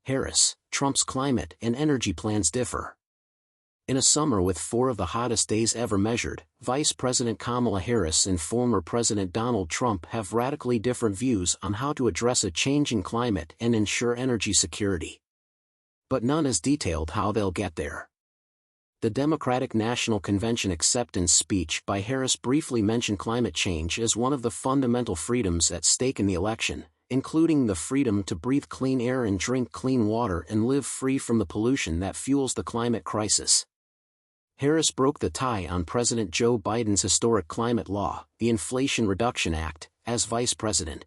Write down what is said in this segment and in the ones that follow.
Harris, Trump's climate and energy plans differ. In a summer with 4 of the hottest days ever measured, Vice President Kamala Harris and former President Donald Trump have radically different views on how to address a changing climate and ensure energy security. But none is detailed how they'll get there. The Democratic National Convention acceptance speech by Harris briefly mentioned climate change as one of the fundamental freedoms at stake in the election, including the freedom to breathe clean air and drink clean water and live free from the pollution that fuels the climate crisis. Harris broke the tie on President Joe Biden's historic climate law, the Inflation Reduction Act, as vice president.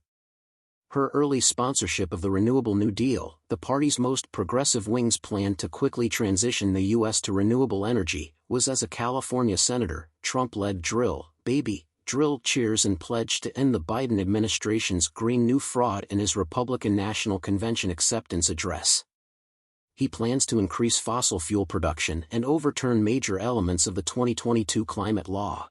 Her early sponsorship of the Renewable New Deal, the party's most progressive wing's plan to quickly transition the U.S. to renewable energy, was as a California senator. Trump led Drill, Baby, Drill cheers and pledged to end the Biden administration's Green New Fraud in his Republican National Convention acceptance address. He plans to increase fossil fuel production and overturn major elements of the 2022 climate law.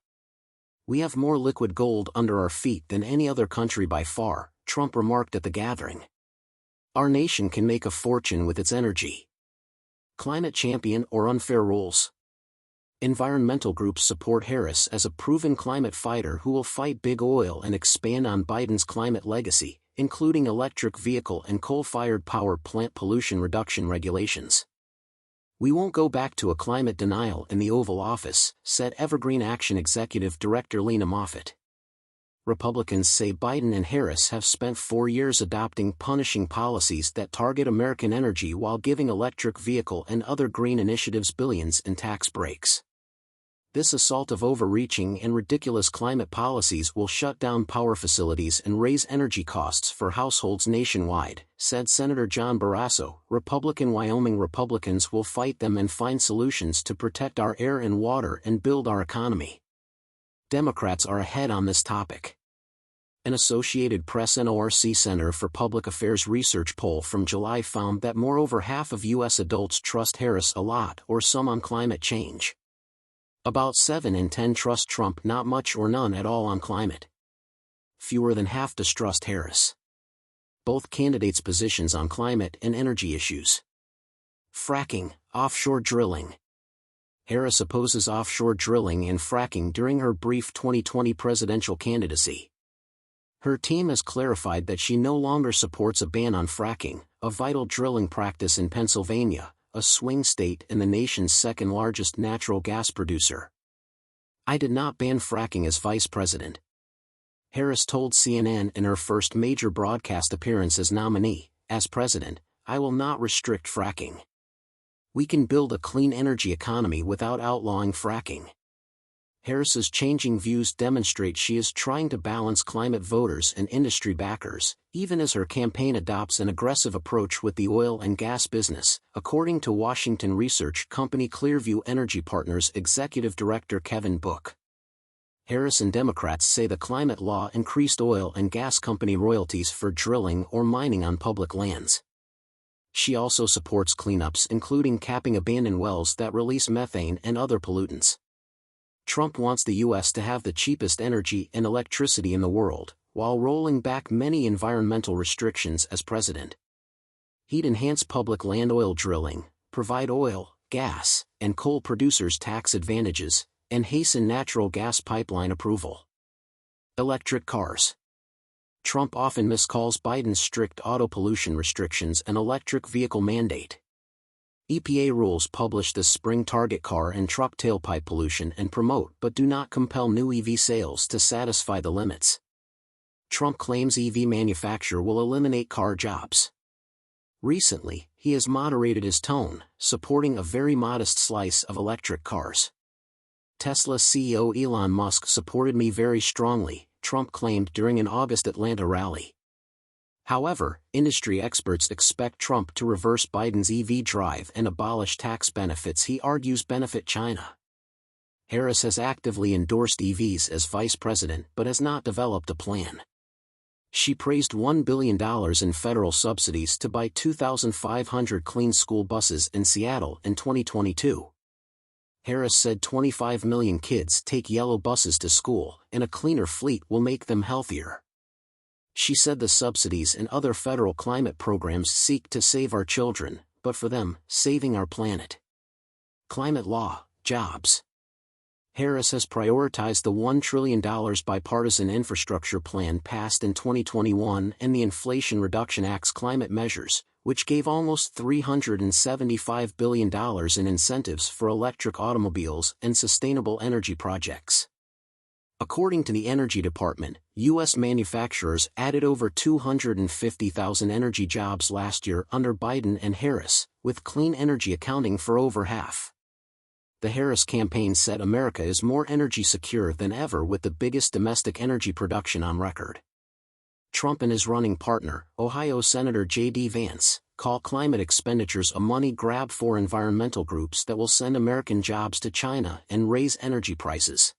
"We have more liquid gold under our feet than any other country by far," Trump remarked at the gathering. "Our nation can make a fortune with its energy." Climate champion or unfair rules? Environmental groups support Harris as a proven climate fighter who will fight big oil and expand on Biden's climate legacy, including electric vehicle and coal-fired power plant pollution reduction regulations. "We won't go back to a climate denial in the Oval Office," said Evergreen Action Executive Director Lena Moffett. Republicans say Biden and Harris have spent 4 years adopting punishing policies that target American energy while giving electric vehicle and other green initiatives billions in tax breaks. This assault of overreaching and ridiculous climate policies will shut down power facilities and raise energy costs for households nationwide, said Senator John Barrasso. Republican Wyoming Republicans will fight them and find solutions to protect our air and water and build our economy. Democrats are ahead on this topic. An Associated Press NORC Center for Public Affairs research poll from July found that over half of U.S. adults trust Harris a lot or some on climate change. About 7 in 10 trust Trump not much or none at all on climate. Fewer than half distrust Harris. Both candidates' positions on climate and energy issues. Fracking, offshore drilling. Harris opposes offshore drilling and fracking during her brief 2020 presidential candidacy. Her team has clarified that she no longer supports a ban on fracking, a vital drilling practice in Pennsylvania, a swing state and the nation's second-largest natural gas producer. "I did not ban fracking as vice president," Harris told CNN in her first major broadcast appearance as nominee. "As president, I will not restrict fracking. We can build a clean energy economy without outlawing fracking." Harris's changing views demonstrate she is trying to balance climate voters and industry backers, even as her campaign adopts an aggressive approach with the oil and gas business, according to Washington research company Clearview Energy Partners Executive Director Kevin Book. Harris and Democrats say the climate law increased oil and gas company royalties for drilling or mining on public lands. She also supports cleanups including capping abandoned wells that release methane and other pollutants. Trump wants the U.S. to have the cheapest energy and electricity in the world, while rolling back many environmental restrictions as president. He'd enhance public land oil drilling, provide oil, gas, and coal producers tax advantages, and hasten natural gas pipeline approval. Electric cars. Trump often miscalls Biden's strict auto pollution restrictions an electric vehicle mandate. EPA rules published this spring target car and truck tailpipe pollution and promote but do not compel new EV sales to satisfy the limits. Trump claims EV manufacture will eliminate car jobs. Recently, he has moderated his tone, supporting a very modest slice of electric cars. Tesla CEO Elon Musk supported me very strongly, Trump claimed during an August Atlanta rally. However, industry experts expect Trump to reverse Biden's EV drive and abolish tax benefits he argues benefit China. Harris has actively endorsed EVs as vice president but has not developed a plan. She praised $1 billion in federal subsidies to buy 2,500 clean school buses in Seattle in 2022. Harris said 25 million kids take yellow buses to school, and a cleaner fleet will make them healthier. She said the subsidies and other federal climate programs seek to save our children, but for them, saving our planet. Climate law, jobs. Harris has prioritized the $1 trillion bipartisan infrastructure plan passed in 2021 and the Inflation Reduction Act's climate measures, which gave almost $375 billion in incentives for electric automobiles and sustainable energy projects. According to the Energy Department, U.S. manufacturers added over 250,000 energy jobs last year under Biden and Harris, with clean energy accounting for over half. The Harris campaign said America is more energy secure than ever with the biggest domestic energy production on record. Trump and his running partner, Ohio Senator J.D. Vance, call climate expenditures a money grab for environmental groups that will send American jobs to China and raise energy prices.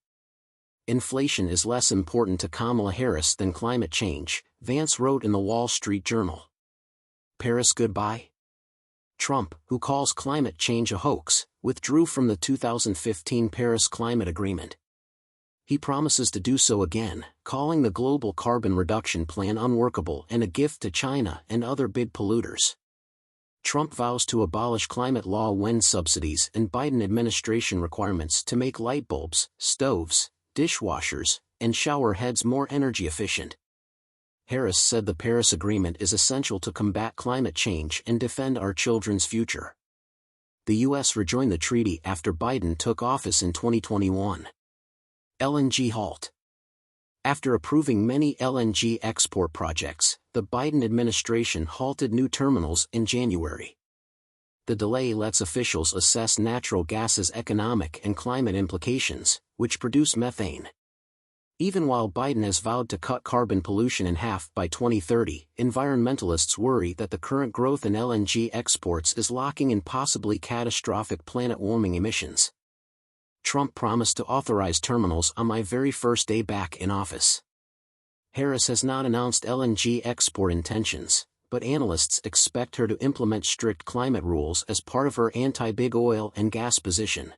Inflation is less important to Kamala Harris than climate change, Vance wrote in the Wall Street Journal. Paris goodbye? Trump, who calls climate change a hoax, withdrew from the 2015 Paris Climate Agreement. He promises to do so again, calling the global carbon reduction plan unworkable and a gift to China and other big polluters. Trump vows to abolish climate law wind subsidies and Biden administration requirements to make light bulbs, stoves, dishwashers, and shower heads more energy efficient. Harris said the Paris Agreement is essential to combat climate change and defend our children's future. The U.S. rejoined the treaty after Biden took office in 2021. LNG halt. After approving many LNG export projects, the Biden administration halted new terminals in January. The delay lets officials assess natural gas's economic and climate implications, which produce methane. Even while Biden has vowed to cut carbon pollution in half by 2030, environmentalists worry that the current growth in LNG exports is locking in possibly catastrophic planet-warming emissions. Trump promised to authorize terminals on my very first day back in office. Harris has not announced LNG export intentions, but analysts expect her to implement strict climate rules as part of her anti-big oil and gas position.